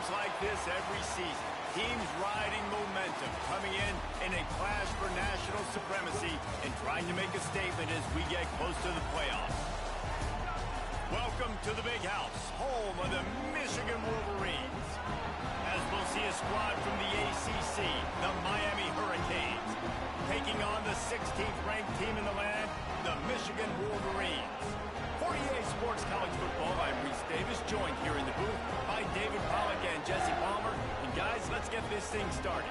games like this every season. Teams riding momentum, coming in a clash for national supremacy and trying to make a statement as we get close to the playoffs. Welcome to the Big House, home of the Michigan Wolverines. As we'll see a squad from the ACC, the Miami Hurricanes, taking on the 16th ranked team in the land, the Michigan Wolverines. For EA Sports College Football, I'm Reese Davis, joined here in the booth by David Pollack and Jesse Palmer. And guys, let's get this thing started.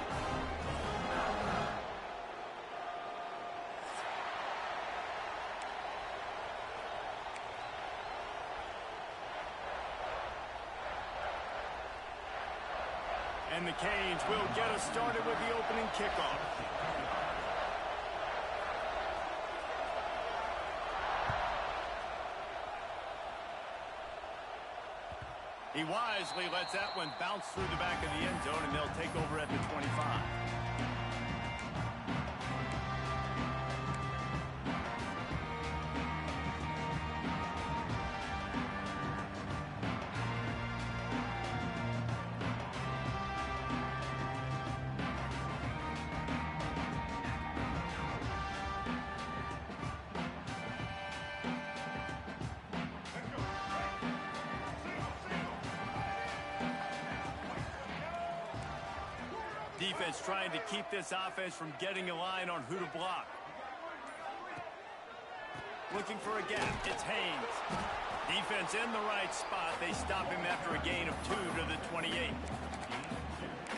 And the Canes will get us started with the opening kickoff. He wisely lets that one bounce through the back of the end zone, and they'll take over at the 25. Defense trying to keep this offense from getting a line on who to block. Looking for a gap. It's Haynes. Defense in the right spot. They stop him after a gain of 2 to the 28.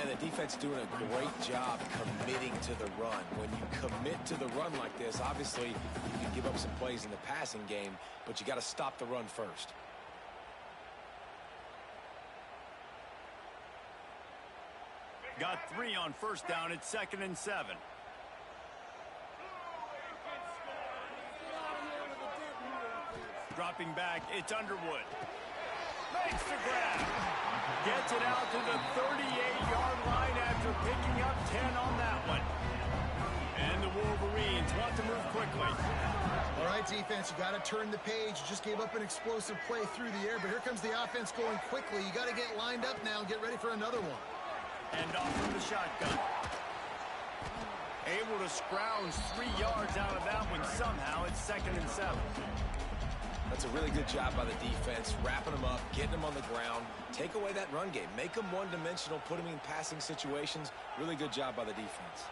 And the defense doing a great job committing to the run. When you commit to the run like this, obviously you can give up some plays in the passing game, but you got to stop the run first. Got 3 on first down. It's 2nd and 7. Dropping back, it's Underwood. Makes the grab. Gets it out to the 38-yard line after picking up 10 on that one. And the Wolverines want to move quickly. All right, defense, you got to turn the page. You just gave up an explosive play through the air, but here comes the offense going quickly. You got to get lined up now and get ready for another one. And off from the shotgun. Able to scrounge 3 yards out of that one somehow. It's 2nd and 7. That's a really good job by the defense, wrapping them up, getting them on the ground. Take away that run game. Make them one-dimensional, put them in passing situations. Really good job by the defense.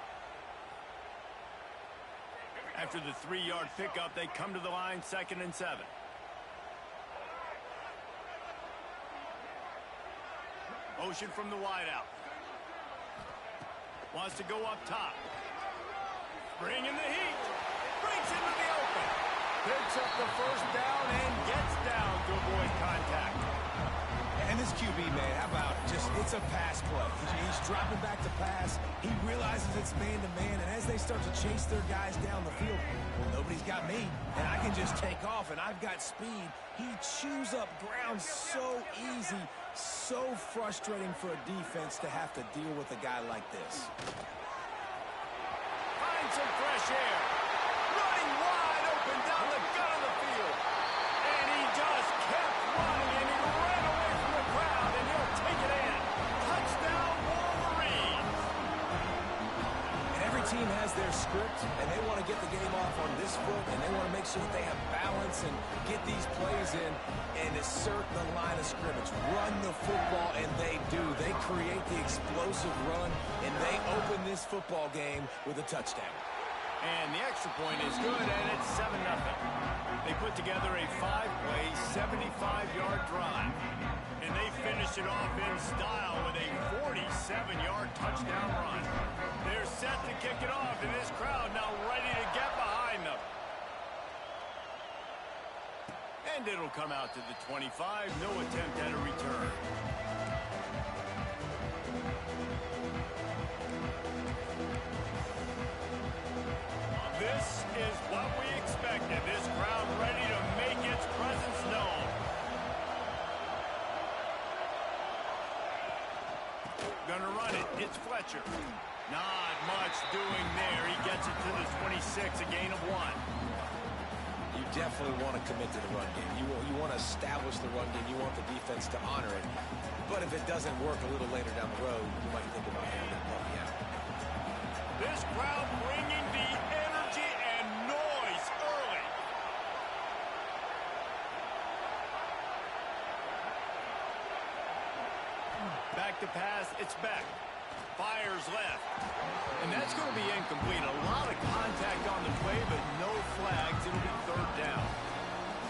After the 3-yard pickup, they come to the line, 2nd and 7. Motion from the wideout. Wants to go up top. Bringing the heat. Breaks into the open. Picks up the first down and gets down to avoid contact. And this QB, man, how about just, it's a pass play. He's dropping back to pass. He realizes it's man-to-man, and as they start to chase their guys down the field, well, nobody's got me, and I can just take off, and I've got speed. He chews up ground so easy, so frustrating for a defense to have to deal with a guy like this. Find some fresh air. Running wide open down the gut of the field. And he just kept running, and he ran away from the crowd, and he'll take it in. Touchdown, Wolverines. And every team has their script, and they want to get the game off on this foot, and they want to make sure that they have balance and get these plays in and assert the line of scrimmage. Run the football, and they do. They create the explosive run, and they open this football game with a touchdown. And the extra point is good, and it's 7-0. They put together a 5-play, 75-yard drive. And they finish it off in style with a 47-yard touchdown run. They're set to kick it off, and this crowd now ready to get behind them. And it'll come out to the 25. No attempt at a return. This is what we expected. This crowd ready to make its presence known. Gonna run it. It's Fletcher. Not much doing there. He gets it to the 26, a gain of 1. You definitely want to commit to the run game. You want to establish the run game. You want the defense to honor it. But if it doesn't work a little later down the road, you might think about having that puppy out. This crowd bringing the energy and noise early. Back to pass, it's back. Fires left. And that's going to be incomplete. A lot of contact on the play, but no flags. It'll be third down.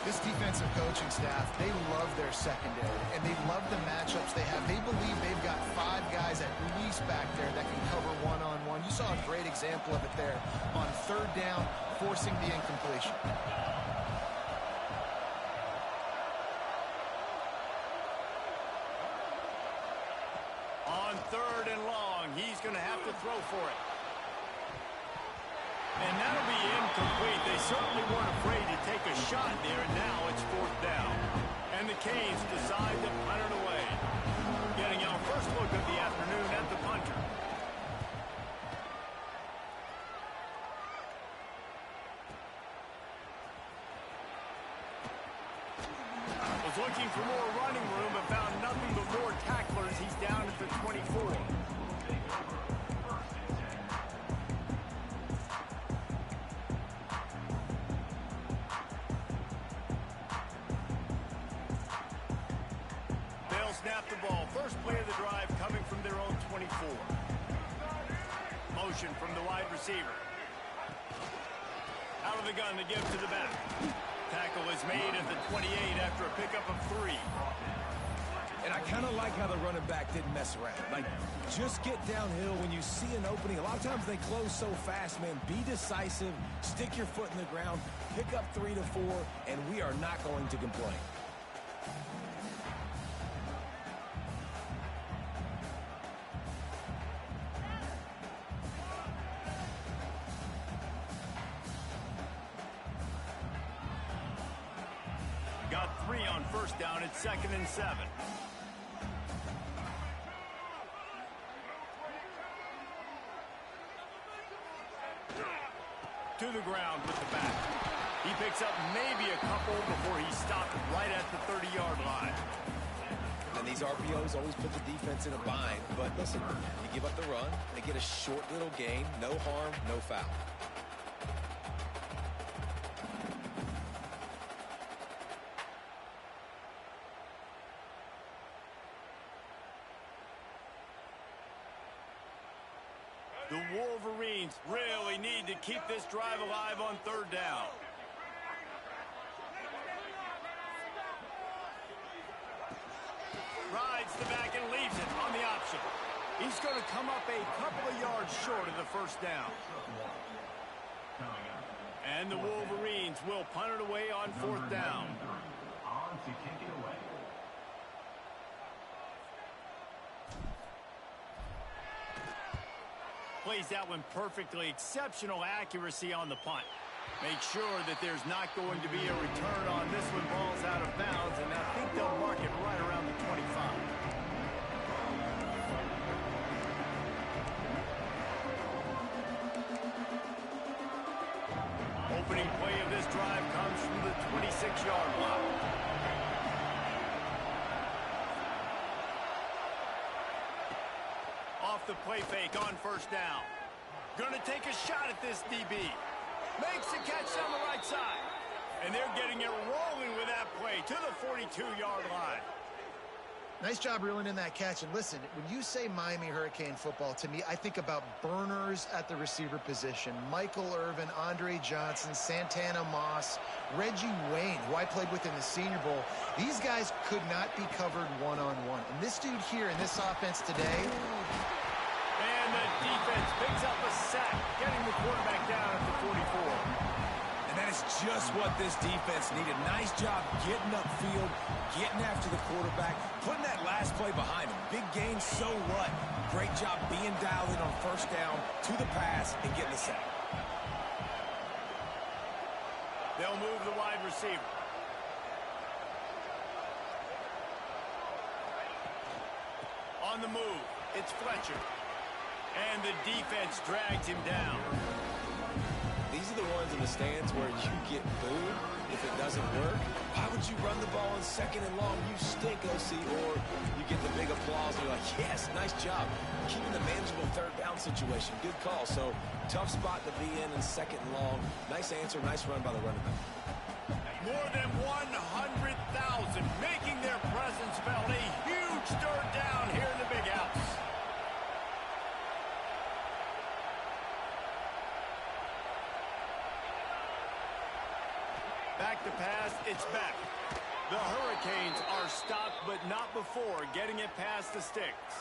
This defensive coaching staff, they love their secondary, and they love the matchups they have. They believe they've got 5 guys at least back there that can cover one-on-one. You saw a great example of it there on third down, forcing the incompletion. On third and long, he's going to have to throw for it. And that'll be incomplete. They certainly weren't afraid to take a shot there, and now it's fourth down. And the Canes decide to punt it away. Getting our first look of the afternoon at the punter. Was looking for more running room, but found nothing but more tacklers. He's down at the 24. Snap the ball. First play of the drive coming from their own 24. Motion from the wide receiver. Out of the gun to give to the back. Tackle is made at the 28 after a pickup of 3. And I kind of like how the running back didn't mess around. Like, just get downhill when you see an opening. A lot of times they close so fast, man. Be decisive. Stick your foot in the ground. Pick up 3 to 4, and we are not going to complain. Got 3 on first down. It's 2nd and 7. To the ground with the back. He picks up maybe a couple before he stopped right at the 30-yard line. And these RPOs always put the defense in a bind. But listen, you give up the run, they get a short little gain, no harm, no foul. The Wolverines really need to keep this drive alive on third down. Rides the back and leaves it on the option. He's going to come up a couple of yards short of the first down. And the Wolverines will punt it away on fourth down. On to kick it away. Plays that one perfectly. Exceptional accuracy on the punt. Make sure that there's not going to be a return on this one. Ball's out of bounds, and I think they'll mark it right around the 25. Opening play of this drive comes from the 26-yard line. Off the play fake on first down. Gonna take a shot at this DB. Makes the catch on the right side. And they're getting it rolling with that play to the 42-yard line. Nice job reeling in that catch. And listen, when you say Miami Hurricane football, to me, I think about burners at the receiver position. Michael Irvin, Andre Johnson, Santana Moss, Reggie Wayne, who I played with in the Senior Bowl. These guys could not be covered one-on-one. And this dude here in this offense today. And the defense picks up a sack, getting the quarterback down at the 44. And that is just what this defense needed. Nice job getting upfield, getting after the quarterback, putting that last play behind him. Big gain, so what? Great job being dialed in on first down, to the pass, and getting the sack. They'll move the wide receiver. On the move, it's Fletcher. And the defense drags him down. These are the ones in the stands where you get booed if it doesn't work. Why would you run the ball on second and long? You stink, OC. Or you get the big applause you're like, yes, nice job. Keeping the manageable third down situation. Good call. So, tough spot to be in second and long. Nice answer, nice run by the running back. More than 100,000 making their presence felt. A huge third down here in the Big House. Back to pass, it's back. The Hurricanes are stopped, but not before getting it past the sticks.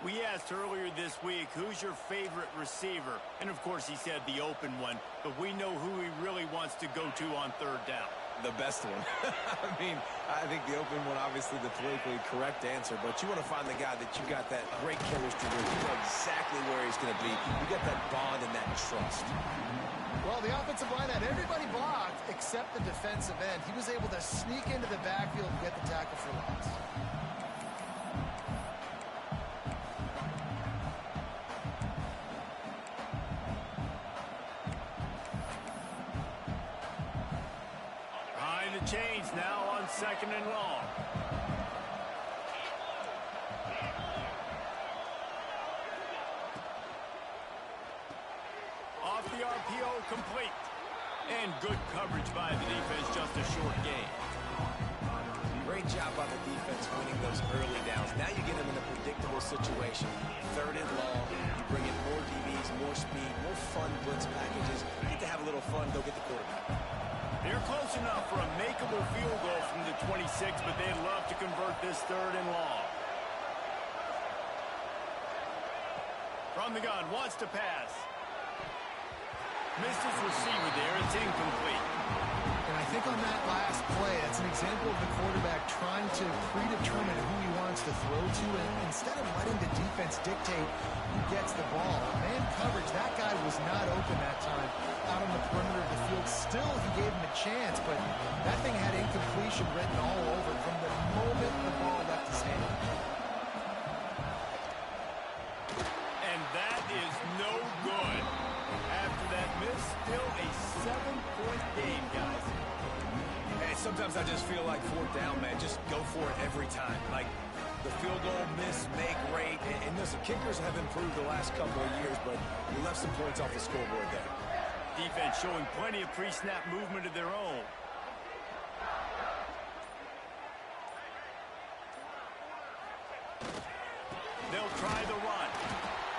We asked earlier this week, who's your favorite receiver? And, of course, he said the open one, but we know who he really wants to go to on third down. The best one. I mean, I think the open one, obviously the politically correct answer, but you want to find the guy that you got that great chemistry with. You know exactly where he's going to be. You got that bond and that trust. Well, the offensive line had everybody blocked except the defensive end. He was able to sneak into the backfield and get the tackle for loss. Behind the chains now on second and long. Off the RPO, complete. And good coverage by the defense, just a short gain. Great job by the defense winning those early downs. Now you get them in a predictable situation. Third and long, you bring in more DBs, more speed, more fun blitz packages. You get to have a little fun, go get the quarterback. They're close enough for a makeable field goal from the 26, but they'd love to convert this third and long. From the gun, wants to pass. Missed his receiver there. It's incomplete. And I think on that last play, that's an example of the quarterback trying to predetermine who he wants to throw to, and instead of letting the defense dictate who gets the ball. Man coverage, that guy was not open that time out on the perimeter of the field. Still, he gave him a chance, but that thing had incompletion written all over it from the moment the ball left his hand. And that is no good. After that miss, still a 7-point game, guys. And sometimes I just feel like fourth down, man. Just go for it every time. Like the field goal, miss, make, rate. And listen, kickers have improved the last couple of years, but we left some points off the scoreboard there. Defense showing plenty of pre-snap movement of their own. They'll try the run.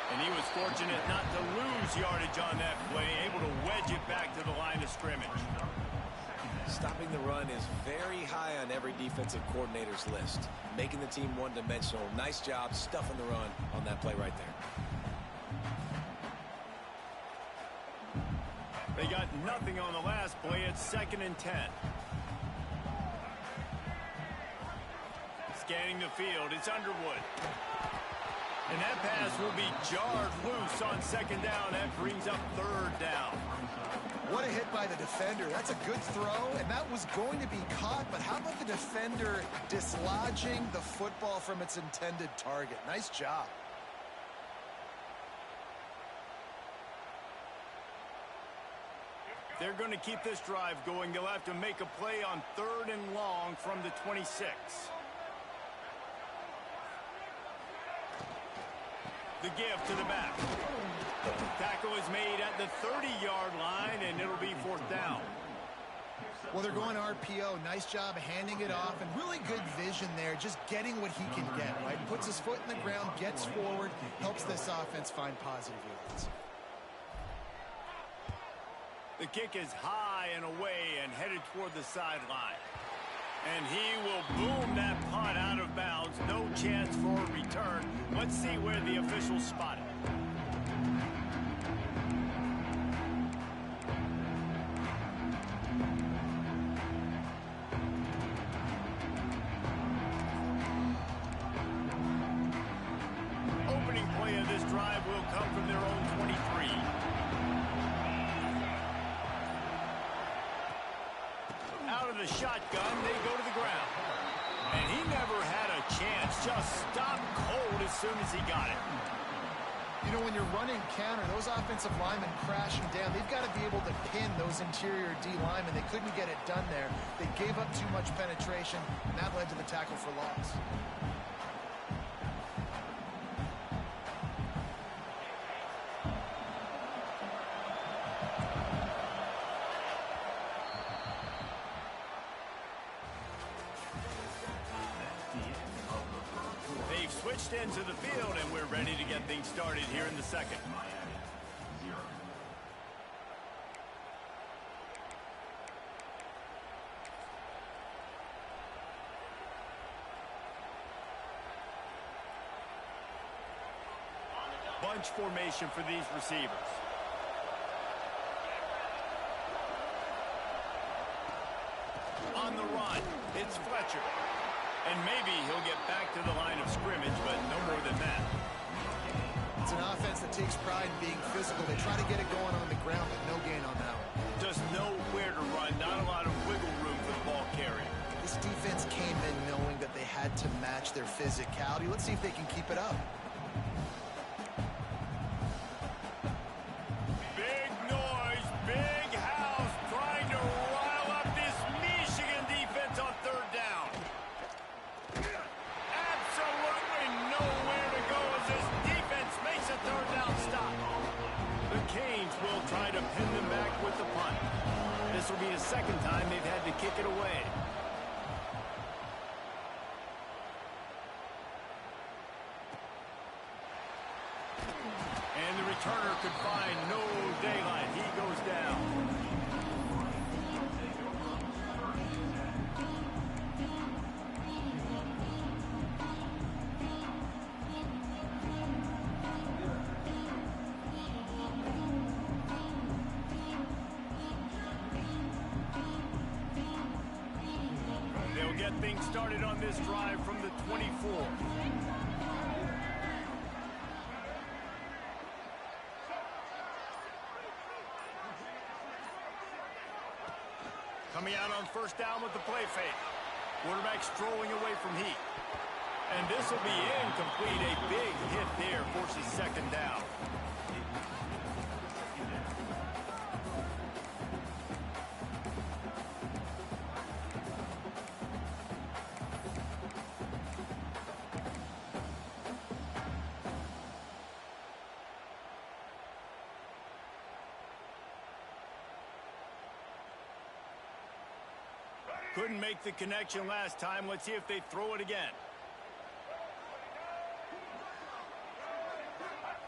And he was fortunate not to lose yardage on that play, able to wedge it back to the line of scrimmage. Stopping the run is very high on every defensive coordinator's list. Making the team one-dimensional. Nice job stuffing the run on that play right there. They got nothing on the last play. It's 2nd and 10. Scanning the field. It's Underwood. And that pass will be jarred loose on 2nd down. That brings up 3rd down. What a hit by the defender. That's a good throw, and that was going to be caught, but how about the defender dislodging the football from its intended target? Nice job. They're going to keep this drive going. They'll have to make a play on 3rd and long from the 26. The give to the back. Tackle is made at the 30-yard line, and it'll be 4th down. Well, they're going RPO. Nice job handing it off, and really good vision there, just getting what he can get, right? Puts his foot in the ground, gets forward, helps this offense find positive yards. The kick is high and away and headed toward the sideline. And he will boom that punt out of bounds. No chance for a return. Let's see where the officials spot it. Opening play of this drive will come from their own 23. Out of the shotgun, they go to the ground. And he never had a chance, just stopped cold as soon as he got it. You know, when you're running counter, those offensive linemen crashing down, they've got to be able to pin those interior D linemen. They couldn't get it done there. They gave up too much penetration, and that led to the tackle for loss. switched into the field, and we're ready to get things started here in the second. Bunch formation for these receivers. On the run, it's Fletcher. And maybe he'll get back to the line of scrimmage, but no more than that. It's an offense that takes pride in being physical. They try to get it going on the ground, but no gain on that one. Just know where to run, not a lot of wiggle room for the ball carrier. This defense came in knowing that they had to match their physicality. Let's see if they can keep it up. Big noise, big house, trying to rile up this Michigan defense on third down. Absolutely nowhere to go as this defense makes a third down stop. The Canes will try to pin them back with the punt. This will be the second time they've had to kick it away. And the returner could find no daylight. He goes down. They'll get things started on this drive from the 24. Coming out on first down with the play fake. Quarterback strolling away from Heat. And this will be incomplete. A big hit there forces second down. Couldn't make the connection last time. Let's see if they throw it again.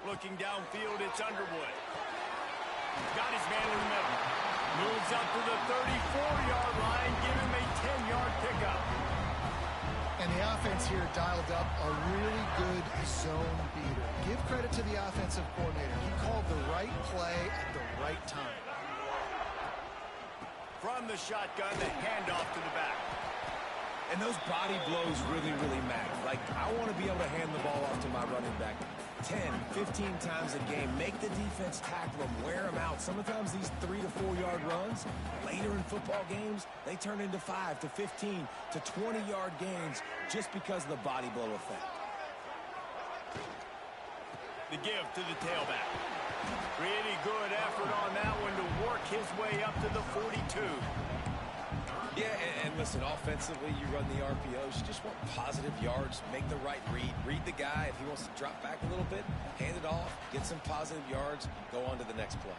Looking downfield, it's Underwood. Got his man in the middle. Moves up to the 34-yard line. Give him a 10-yard pickup. And the offense here dialed up a really good zone beater. Give credit to the offensive coordinator. He called the right play at the right time. From the shotgun, the handoff to the back. And those body blows really, really matter. Like, I want to be able to hand the ball off to my running back 10, 15 times a game. Make the defense tackle them, wear them out. Sometimes these 3 to 4 yard runs, later in football games, they turn into 5 to 15 to 20 yard gains just because of the body blow effect. The give to the tailback. Pretty good effort on that one to work his way up to the 42. Yeah, and listen, offensively, you run the RPOs. You just want positive yards, make the right read. Read the guy. If he wants to drop back a little bit, hand it off, get some positive yards, go on to the next play.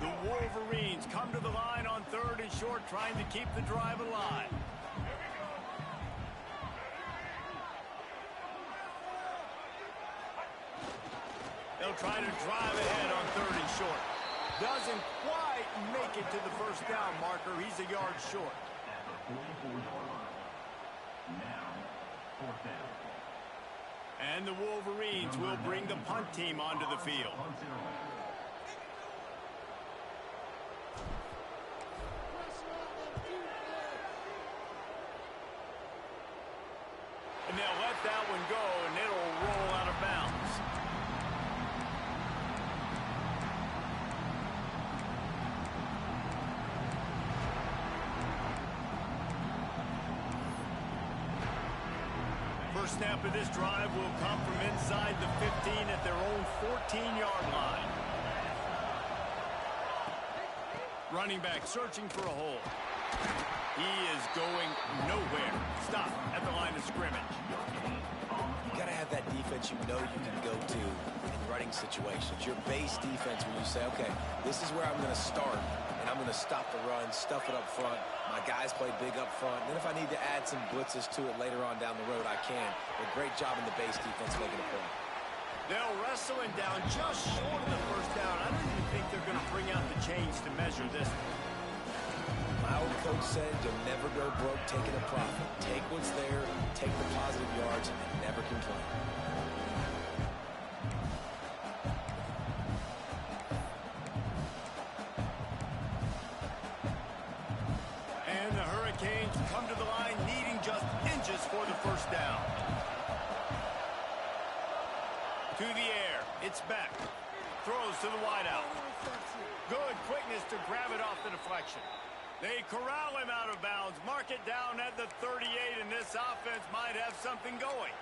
The Wolverines come to the line on third and short, trying to keep the drive alive. They'll try to drive ahead on third and short. Doesn't quite make it to the first down marker. He's a yard short. And the Wolverines will bring the punt team onto the field. And they'll let that one go, and it'll roll out of bounds. First snap of this drive will come from inside the 15 at their own 14-yard line. Running back searching for a hole. He is going nowhere. Stop at the line of scrimmage. You got to have that defense you know you can go to in running situations. Your base defense when you say, okay, this is where I'm going to start, and I'm I'm going to stop the run, stuff it up front. My guys play big up front. And then if I need to add some blitzes to it later on down the road, I can. But great job in the base defense making a play. They'll wrestle him down just short of the first down. I don't even think they're going to bring out the chains to measure this one. My old coach said you'll never go broke taking a profit. Take what's there, take the positive yards, and never complain. And the Hurricanes come to the line needing just inches for the first down. To the air, it's Beck. Throws to the wideout. Good quickness to grab it off the deflection. They corral him out of bounds, mark it down at the 38, and this offense might have something going.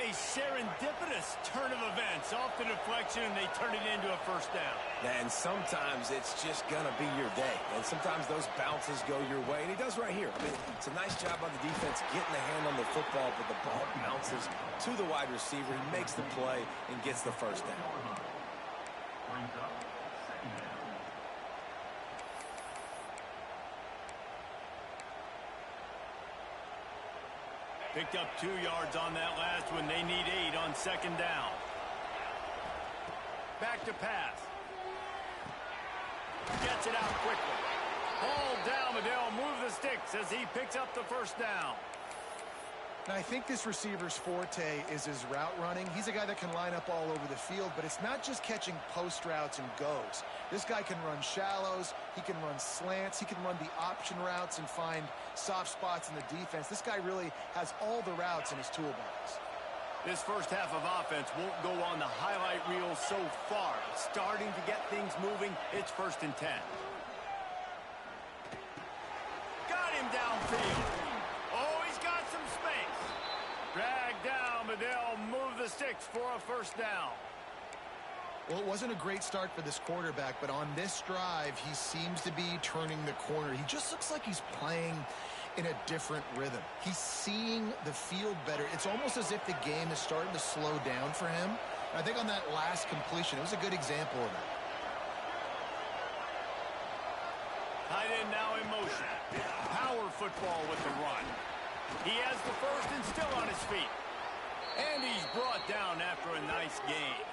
A serendipitous turn of events off the deflection, and they turn it into a first down. And sometimes it's just going to be your day. And sometimes those bounces go your way. And he does right here. I mean, it's a nice job on the defense getting the hand on the football, but the ball bounces to the wide receiver. He makes the play and gets the first down. Brings up second down. Picked up 2 yards on that last one. They need 8 on second down. Back to pass. Gets it out quickly. Ball down, and they'll move the sticks as he picks up the first down. Now, I think this receiver's forte is his route running. He's a guy that can line up all over the field, but it's not just catching post routes and goes. This guy can run shallows, he can run slants, he can run the option routes and find soft spots in the defense. This guy really has all the routes in his toolbox. This first half of offense won't go on the highlight reel so far. Starting to get things moving, it's 1st and 10. Got him downfield. Oh, he's got some space. Dragged down, but they'll move the sticks for a first down. Well, it wasn't a great start for this quarterback, but on this drive, he seems to be turning the corner. He just looks like he's playing in a different rhythm. He's seeing the field better. It's almost as if the game is starting to slow down for him. And I think on that last completion, it was a good example of that. Tight end now in motion. Power football with the run. He has the first and still on his feet. And he's brought down after a nice gain.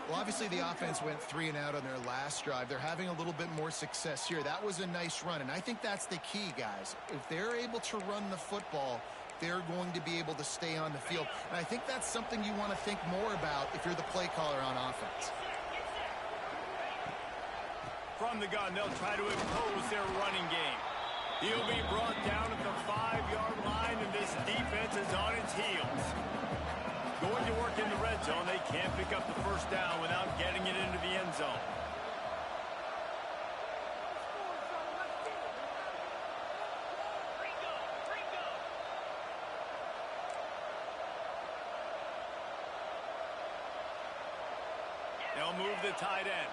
Well, obviously the offense went 3 and out on their last drive. They're having a little bit more success here. That was a nice run, and I think that's the key, guys. If they're able to run the football, they're going to be able to stay on the field. And I think that's something you want to think more about if you're the play caller on offense. From the gun, they'll try to impose their running game. He'll be brought down at the 5-yard line, and this defense is on its heels. Going to work in the red zone. They can't pick up the first down without getting it into the end zone. They'll move the tight end.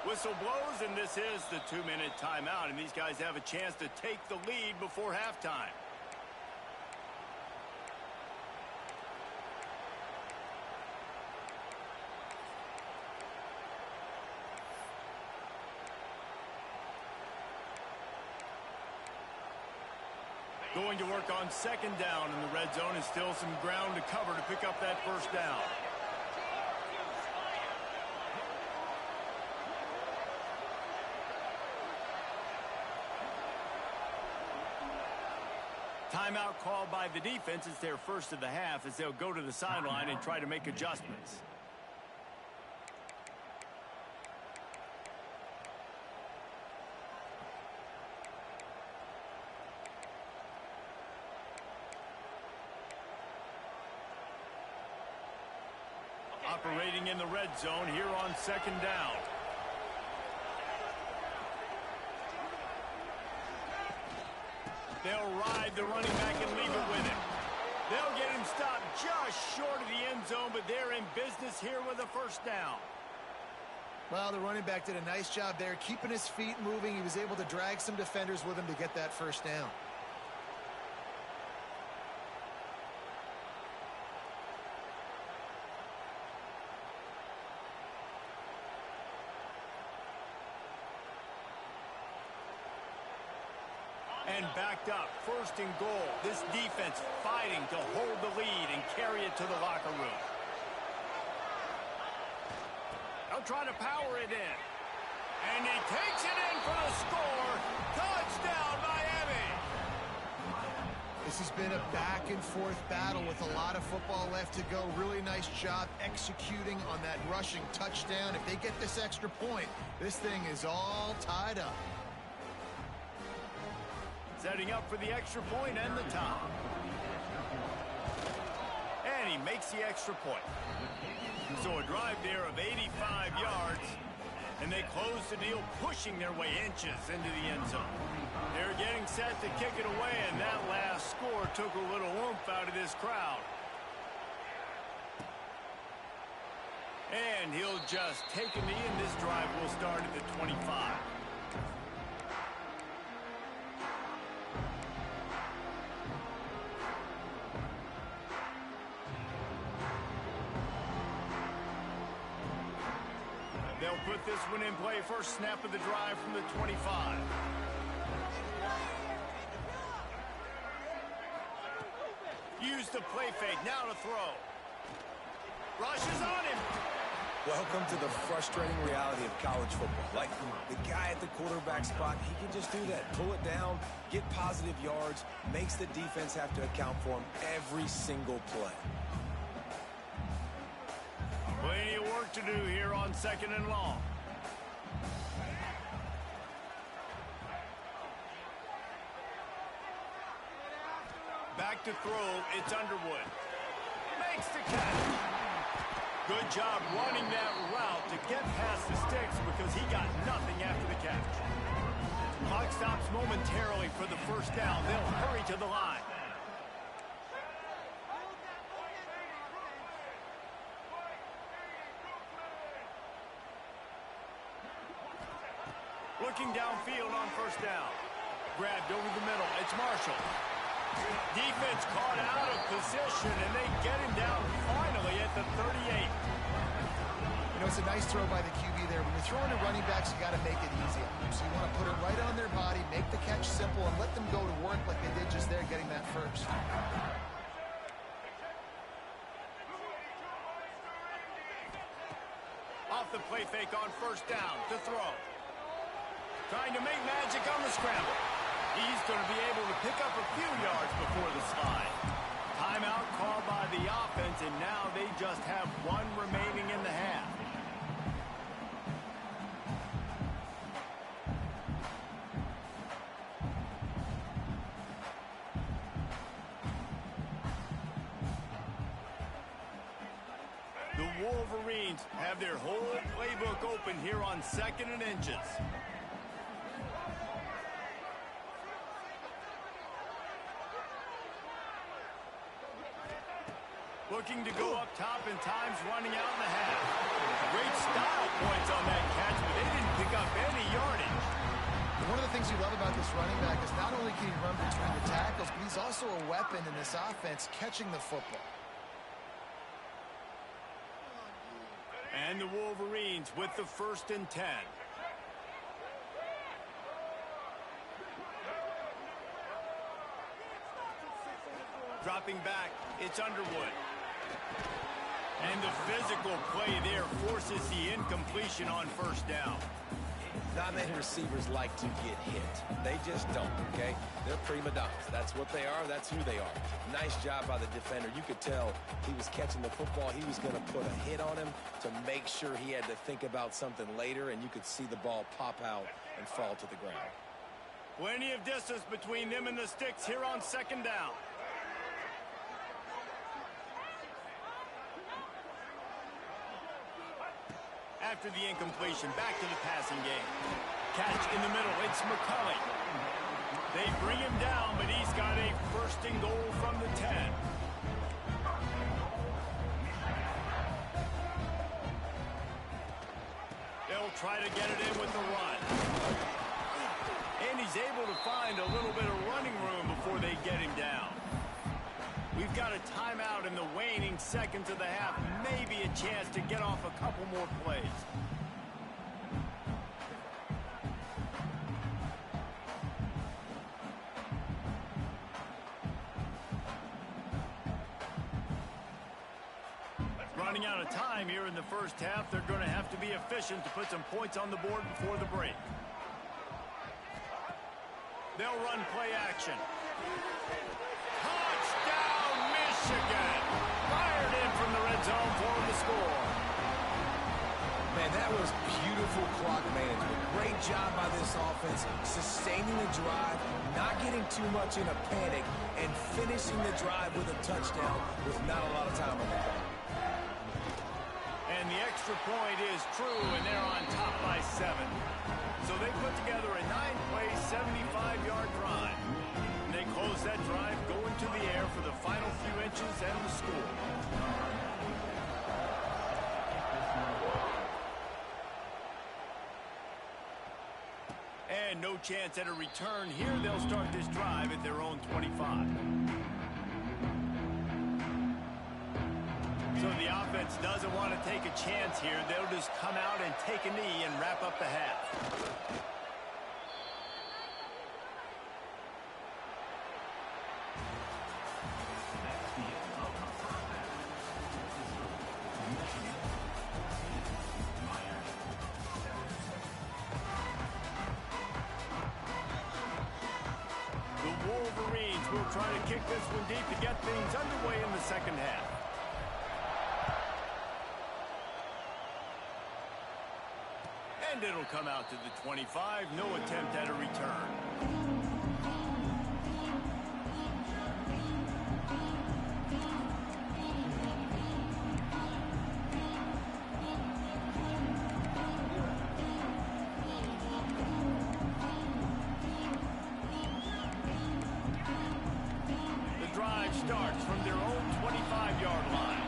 Whistle blows, and this is the 2-minute timeout, and these guys have a chance to take the lead before halftime. Going to work on second down in the red zone, and still some ground to cover to pick up that first down. Timeout called by the defense. It's their first of the half as they'll go to the sideline and try to make adjustments. Operating in the red zone here on second down. They'll ride the running back and leave it with him. They'll get him stopped just short of the end zone, but they're in business here with a first down. Well, the running back did a nice job there, keeping his feet moving. He was able to drag some defenders with him to get that first down. And backed up, first and goal. This defense fighting to hold the lead and carry it to the locker room. They'll try to power it in. And he takes it in for the score. Touchdown, Miami! This has been a back-and-forth battle with a lot of football left to go. Really nice job executing on that rushing touchdown. If they get this extra point, this thing is all tied up. Setting up for the extra point and the tie. And he makes the extra point. So a drive there of 85 yards. And they close the deal, pushing their way inches into the end zone. They're getting set to kick it away, and that last score took a little oomph out of this crowd. And he'll just take a knee, and this drive will start at the 25. They'll put this one in play. First snap of the drive from the 25. Use the play fake. Now to throw. Rushes on him. Welcome to the frustrating reality of college football. Like, the guy at the quarterback spot, he can just do that. Pull it down, get positive yards, makes the defense have to account for him every single play. Plenty of work to do here on 2nd and long. Back to throw, it's Underwood. Makes the catch. Good job running that route to get past the sticks because he got nothing after the catch. Clock stops momentarily for the first down. They'll hurry to the line. Looking downfield on first down. Grabbed over the middle. It's Marshall. Defense caught out of position, and they get him down finally at the 38. You know, it's a nice throw by the QB there. When you're throwing to running backs, you got to make it easy on them. So you want to put it right on their body, make the catch simple, and let them go to work like they did just there, getting that first. Off the play fake on first down to throw. Trying to make magic on the scramble. He's going to be able to pick up a few yards before the slide. Timeout called by the offense, and now they just have one remaining in the half. The Wolverines have their whole playbook open here on 2nd and inches. Looking to go up top, and time's running out in the half. Great style points on that catch, but they didn't pick up any yardage. And one of the things you love about this running back is not only can he run between the tackles, but he's also a weapon in this offense, catching the football. And the Wolverines with the 1st and 10. Dropping back, it's Underwood. And the physical play there forces the incompletion on first down. Not many receivers like to get hit. They just don't, okay? They're prima donnas. That's what they are. That's who they are. Nice job by the defender. You could tell he was catching the football. He was going to put a hit on him to make sure he had to think about something later, and you could see the ball pop out and fall to the ground. Plenty of distance between them and the sticks here on 2nd down. After the incompletion, back to the passing game. Catch in the middle, it's McCulley. They bring him down, but he's got a 1st and goal from the 10. They'll try to get it in with the run. And he's able to find a little bit of running room before they get him down. We've got a timeout in the waning seconds of the half. Maybe a chance to get off a couple more plays. running out of time here in the first half. They're going to have to be efficient to put some points on the board before the break. They'll run play action. Touchdown, Michigan! Fired in from the red zone for the score. Man, that was beautiful clock management. Great job by this offense, sustaining the drive, not getting too much in a panic, and finishing the drive with a touchdown with not a lot of time on the clock. And the extra point is true, and they're on top by 7. So they put together a 9-play, 75-yard drive. And they close that drive going to the air for the final few inches and the score. And no chance at a return here. They'll start this drive at their own 25. So the offense doesn't want to take a chance here. They'll just come out and take a knee and wrap up the half. The Wolverines will try to kick this one deep to get things underway in the second half. And it'll come out to the 25. No attempt at a return. The drive starts from their own 25-yard line.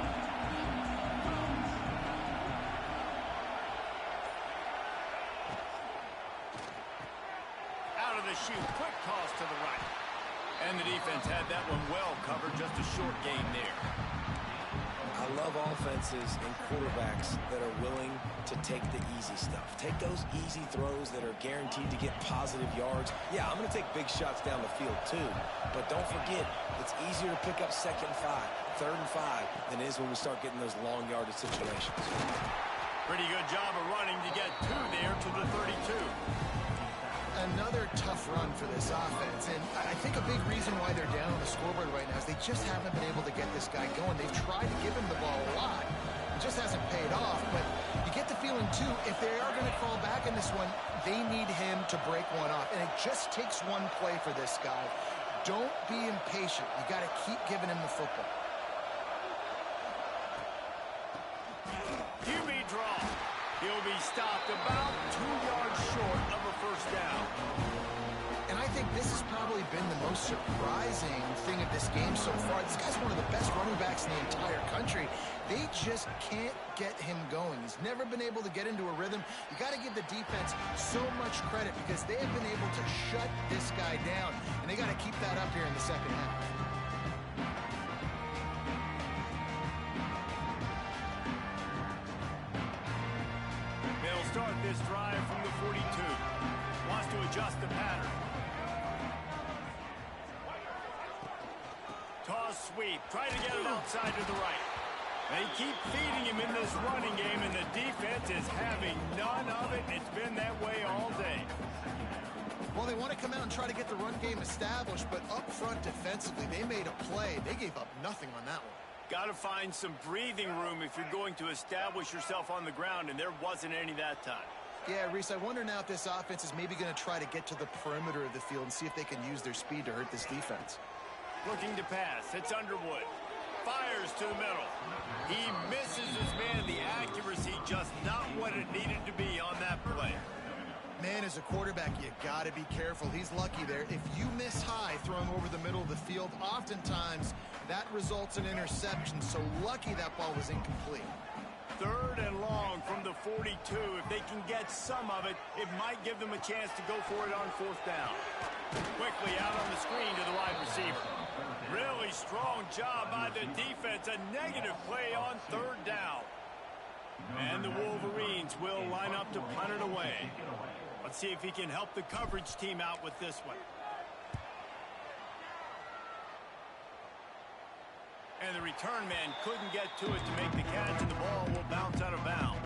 Shoot, quick toss to the right. And the defense had that one well covered, just a short gain there. I love offenses and quarterbacks that are willing to take the easy stuff. Take those easy throws that are guaranteed to get positive yards. Yeah, I'm going to take big shots down the field too. But don't forget, it's easier to pick up 2nd and 5, 3rd and 5 than it is when we start getting those long yardage situations. Pretty good job of running to get 2 there to the 32. Another tough run for this offense, and I think a big reason why they're down on the scoreboard right now is they just haven't been able to get this guy going. They've tried to give him the ball a lot. It just hasn't paid off, but you get the feeling, too, if they are going to crawl back in this one, they need him to break one off, and it just takes one play for this guy. Don't be impatient. You got to keep giving him the football. QB draw. He'll be stopped about 2 yards short of a first down. And I think this has probably been the most surprising thing of this game so far. This guy's one of the best running backs in the entire country. They just can't get him going. He's never been able to get into a rhythm. You got to give the defense so much credit because they have been able to shut this guy down. And they got to keep that up here in the second half. They'll start this drive from the 42. Wants to adjust the pattern. Toss sweep. Try to get it outside to the right. They keep feeding him in this running game, and the defense is having none of it. It's been that way all day. Well, they want to come out and try to get the run game established, but up front defensively, they made a play. They gave up nothing on that one. Got to find some breathing room if you're going to establish yourself on the ground, and there wasn't any that time. Yeah, Reese, I wonder now if this offense is maybe going to try to get to the perimeter of the field and see if they can use their speed to hurt this defense. Looking to pass. It's Underwood. Fires to the middle. He misses his man. The accuracy just not what it needed to be on that play. Man, as a quarterback, you got to be careful. He's lucky there. If you miss high throwing over the middle of the field, oftentimes that results in interception. So lucky that ball was incomplete. 3rd and long from the 42. If they can get some of it, it might give them a chance to go for it on 4th down. Quickly out on the screen to the wide receiver. Really strong job by the defense. A negative play on 3rd down. And the Wolverines will line up to punt it away. Let's see if he can help the coverage team out with this one. And the return man couldn't get to it to make the catch, and the ball will bounce out of bounds.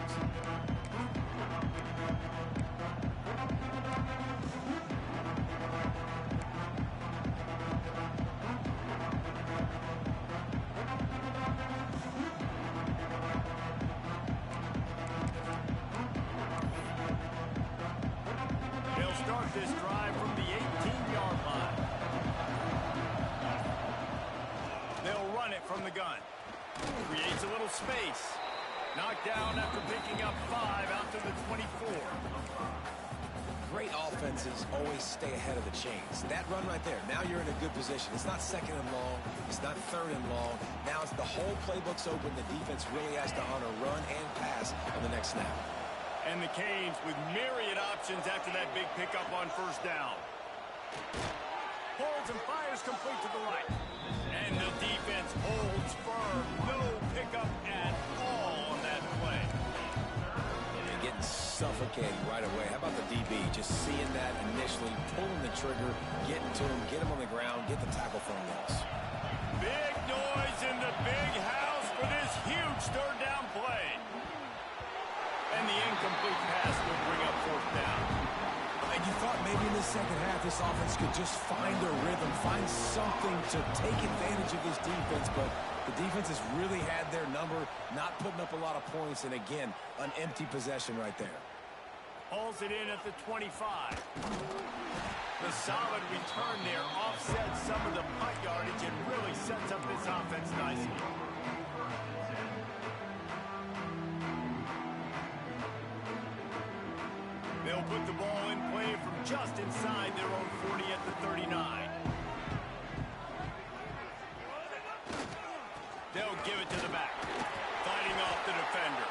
They'll start this drive from the 18-yard line. They'll run it from the gun. Creates a little space. Knocked down after picking up 5 out to the 24. Great offenses always stay ahead of the chains. That run right there, now you're in a good position. It's not second and long. It's not third and long. Now it's the whole playbook's open. The defense really has to honor run and pass on the next snap. And the Canes with myriad options after that big pickup on first down. Holds and fires complete to the right. And the defense holds firm. No pickup at all on that play. And getting suffocated right away. How about the DB? Just seeing that initially, pulling the trigger, getting to him, get him on the ground, get the tackle for a loss. Big noise in the big house for this huge third down play. And the incomplete pass will bring up fourth down. And you thought maybe in the second half this offense could just find a rhythm, find something to take advantage of this defense, but the defense has really had their number, not putting up a lot of points, and again, an empty possession right there. Hauls it in at the 25. The solid return there offsets some of the punt yardage and really sets up this offense nicely. They'll put the ball in play from just inside their own 40 at the 39. They'll give it to the back. Fighting off the defender.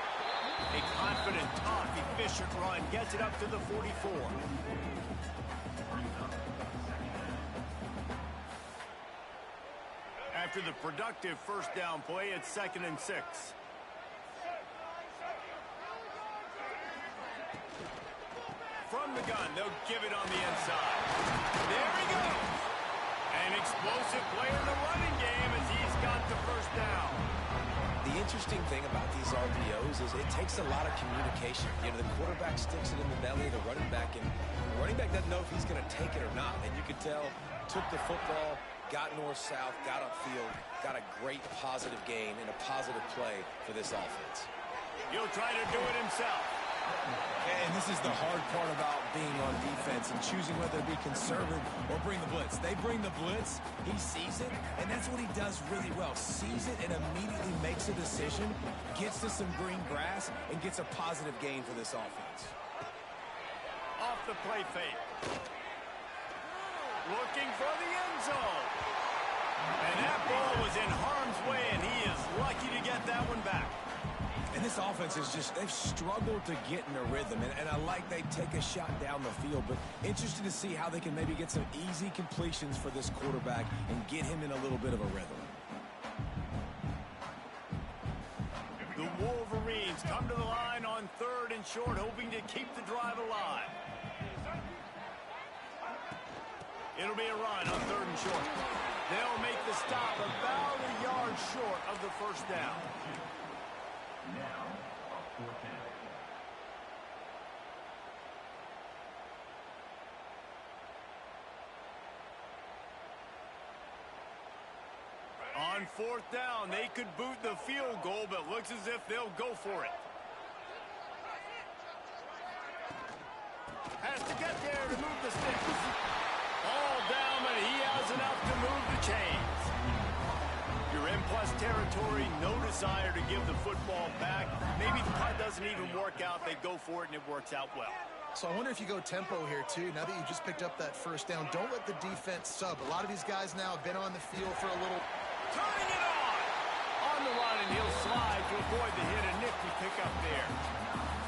A confident, tough, efficient run gets it up to the 44. After the productive first down play, it's 2nd and 6. From the gun, they'll give it on the inside. There he goes. An explosive play in the running game as he's got the first down. The interesting thing about these RPOs is it takes a lot of communication. You know, the quarterback sticks it in the belly of the running back, and the running back doesn't know if he's going to take it or not. And you could tell, took the football, got north-south, got upfield, got a great positive gain and a positive play for this offense. He'll try to do it himself. And this is the hard part about being on defense and choosing whether to be conservative or bring the blitz. They bring the blitz, he sees it, and that's what he does really well. Sees it and immediately makes a decision, gets to some green grass, and gets a positive gain for this offense. Off the play fake. Looking for the end zone. And that ball was in harm's way, and he is lucky to get that one back. And this offense is just, they've struggled to get in a rhythm. And I like they take a shot down the field, but interested to see how they can maybe get some easy completions for this quarterback and get him in a little bit of a rhythm. The Wolverines come to the line on 3rd and short, hoping to keep the drive alive. It'll be a run on 3rd and short. They'll make the stop about a yard short of the first down. Now, a 4th down. On 4th down, they could boot the field goal, but looks as if they'll go for it. Has to get there to move the sticks. All down, but he has enough to move the chains. You're in plus territory, no desire to give the football back. Maybe the punt doesn't even work out. They go for it, and it works out well. So I wonder if you go tempo here, too. Now that you just picked up that first down, don't let the defense sub. A lot of these guys now have been on the field for a little. Turning it on the run, and he'll slide to avoid the hit. A nifty pickup there.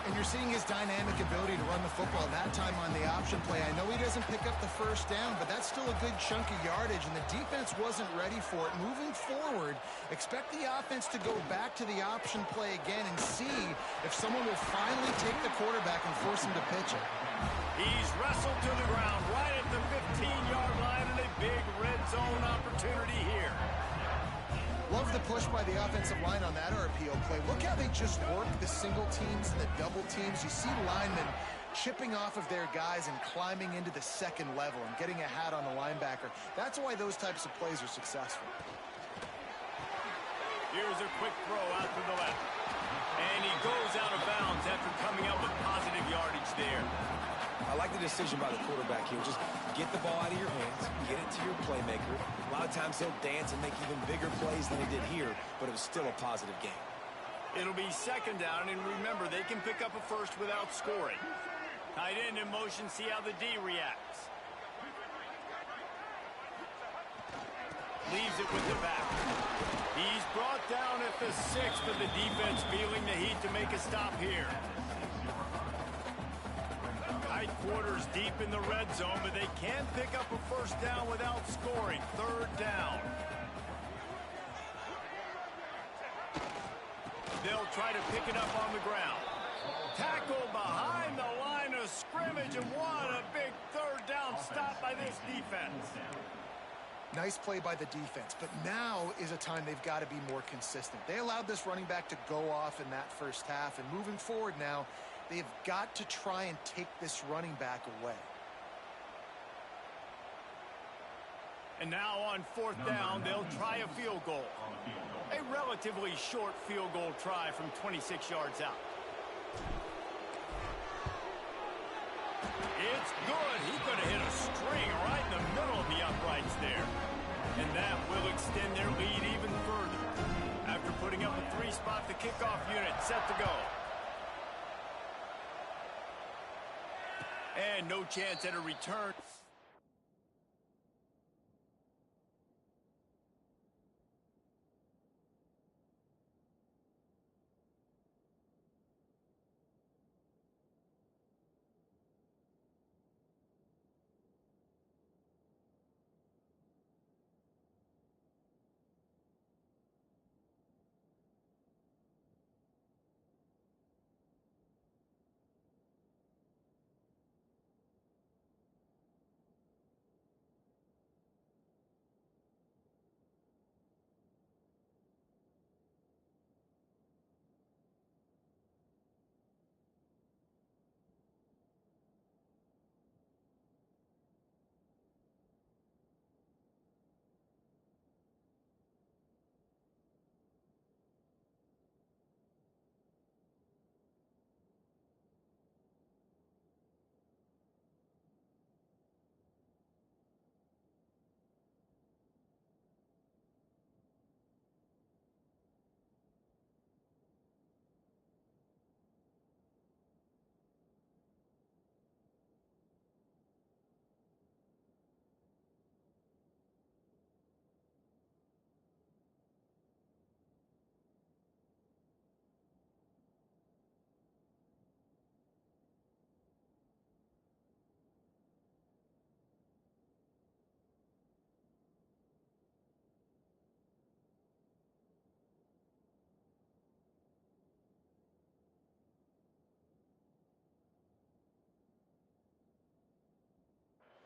And you're seeing his dynamic ability to run the football, that time on the option play. I know he doesn't pick up the first down, but that's still a good chunk of yardage, and the defense wasn't ready for it. Moving forward, expect the offense to go back to the option play again and see if someone will finally take the quarterback and force him to pitch it. He's wrestled to the ground right at the 15-yard line, and a big red zone opportunity here. Love the push by the offensive line on that RPO play. Look how they just work the single teams and the double teams. You see linemen chipping off of their guys and climbing into the second level and getting a hat on the linebacker. That's why those types of plays are successful. Here's a quick throw out to the left. And he goes out of bounds after coming up with positive yardage there. I like the decision by the quarterback here. Just get the ball out of your hands, get it to your playmaker. A lot of times he'll dance and make even bigger plays than he did here, but it was still a positive game. It'll be second down, and remember, they can pick up a first without scoring. Tight end in motion, see how the D reacts. Leaves it with the back. He's brought down at the 6th, but the defense feeling the heat to make a stop here. Tight quarters deep in the red zone, but they can pick up a first down without scoring. Third down. They'll try to pick it up on the ground. Tackle behind the line of scrimmage, and what a big third down stop by this defense. Nice play by the defense, but now is a time they've got to be more consistent. They allowed this running back to go off in that first half, and moving forward now, they've got to try and take this running back away. And now on fourth down, they'll try a field goal. A relatively short field goal try from 26 yards out. It's good. He could have hit a string right in the middle of the uprights there. And that will extend their lead even further. After putting up a 3-spot, the kickoff unit set to go. And no chance at a return.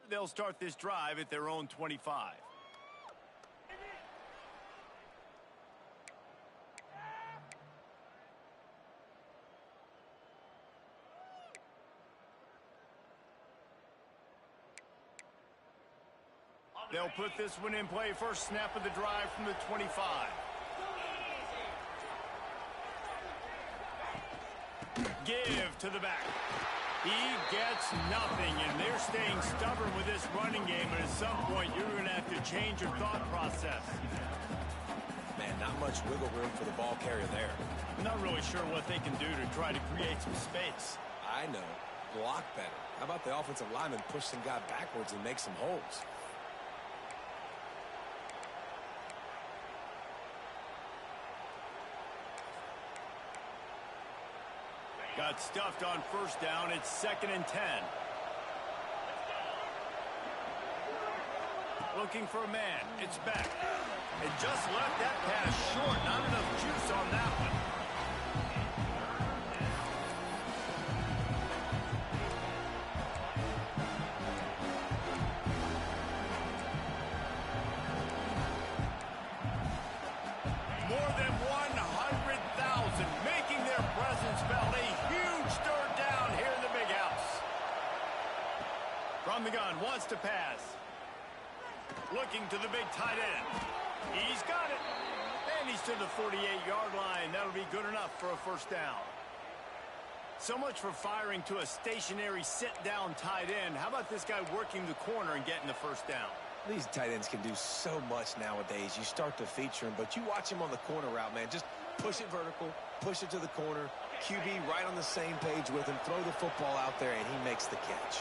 They'll start this drive at their own 25. They'll put this one in play. First snap of the drive from the 25. Give to the back. He gets nothing, and they're staying stubborn with this running game, but at some point you're going to have to change your thought process. Man, not much wiggle room for the ball carrier there. I'm not really sure what they can do to try to create some space. I know. Block better. How about the offensive lineman push some guy backwards and make some holes? Got stuffed on first down. It's 2nd and 10. Looking for a man. It's back. And just left that pass short. Not enough juice on that one. looking to the big tight end. He's got it. And he's to the 48-yard line. That'll be good enough for a first down. So much for firing to a stationary sit-down tight end. How about this guy working the corner and getting the first down? These tight ends can do so much nowadays. You start to feature them, but you watch him on the corner route, man. Just push it vertical, push it to the corner. QB right on the same page with him. Throw the football out there, and he makes the catch.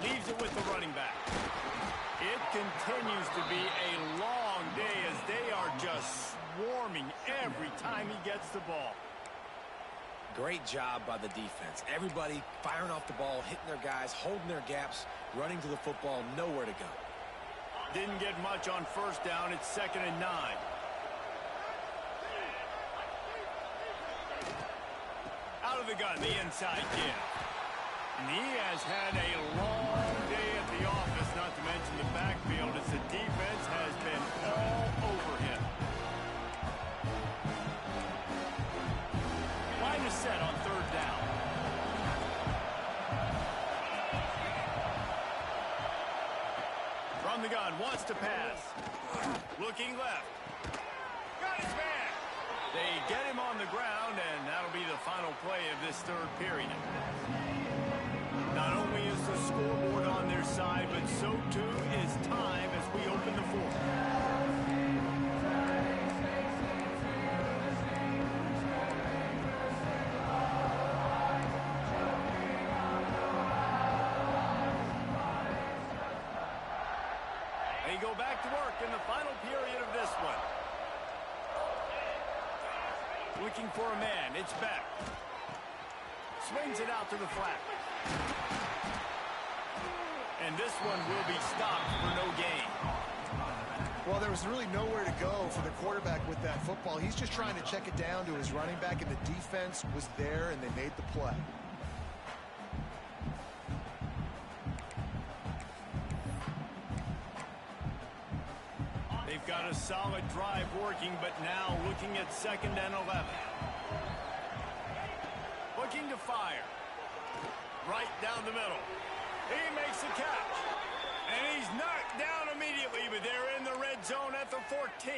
Leaves it with the running back. It continues to be a long day as they are just swarming every time he gets the ball. Great job by the defense. Everybody firing off the ball, hitting their guys, holding their gaps, running to the football, nowhere to go. Didn't get much on first down. It's 2nd and 9. Out of the gun, the inside give. And he has had a long day at the office, not to mention the backfield, as the defense has been all over him. Line is set on 3rd down. From the gun, wants to pass. Looking left. Got his man. They get him on the ground, and that'll be the final play of this 3rd period. Not only is the scoreboard on their side, but so too is time as we open the 4th. They go back to work in the final period of this one. Looking for a man. It's Beck. Swings it out to the flat. And this one will be stopped for no gain. Well, there was really nowhere to go for the quarterback with that football. He's just trying to check it down to his running back, and the defense was there, and they made the play. They've got a solid drive working, but now looking at 2nd and 11. Looking to fire. Right down the middle. He makes the catch. And he's knocked down immediately, but they're in the red zone at the 14.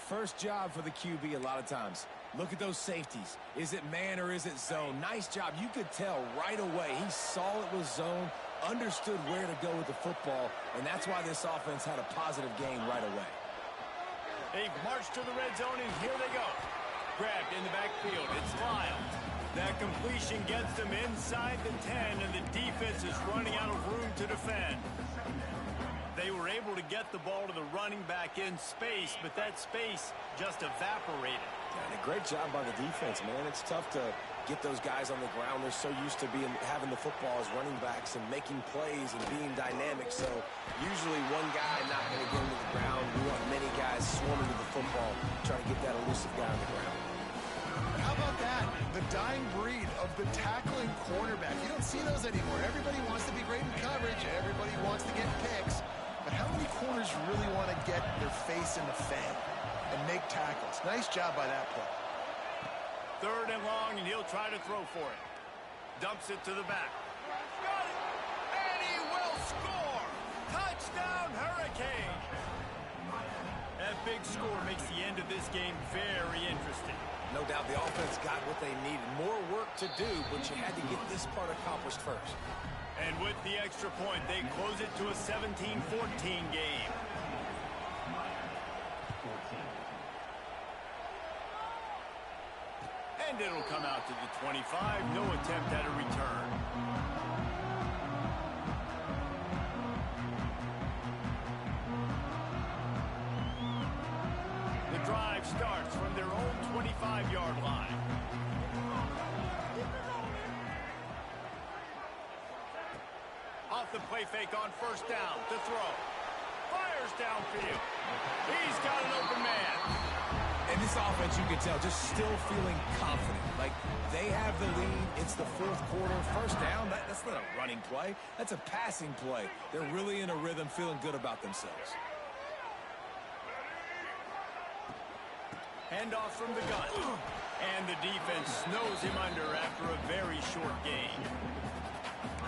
First job for the QB a lot of times. Look at those safeties. Is it man or is it zone? Nice job. You could tell right away. He saw it was zone, understood where to go with the football, and that's why this offense had a positive gain right away. They've marched to the red zone, and here they go. Grabbed in the backfield. It's Lyle. That completion gets them inside the 10, and the defense is running out of room to defend. They were able to get the ball to the running back in space, but that space just evaporated. Yeah, and a great job by the defense, man. It's tough to get those guys on the ground. They're so used to having the football as running backs and making plays and being dynamic. So usually one guy not going to get into the ground. We want many guys swarming to the football, trying to get that elusive guy on the ground. How about that? The dying breed of the tackling cornerback. You don't see those anymore. Everybody wants to be great in coverage. Everybody wants to get picks. But how many corners really want to get their face in the fan and make tackles? Nice job by that play. 3rd and long, and he'll try to throw for it. Dumps it to the back. Got it! And he will score! Touchdown, Hurricane! That big score makes the end of this game very interesting. No doubt the offense got what they needed. More work to do, but you had to get this part accomplished first. And with the extra point, they close it to a 17-14 game. And it'll come out to the 25. No attempt at a return. The drive starts from their own 25-yard line. Off the play fake on first down to throw. Fires downfield. He's got an open man. And this offense, you can tell, just still feeling confident. Like, they have the lead. It's the 4th quarter. First down, that's not a running play. That's a passing play. They're really in a rhythm, feeling good about themselves. Handoff from the gun. And the defense snows him under after a very short gain.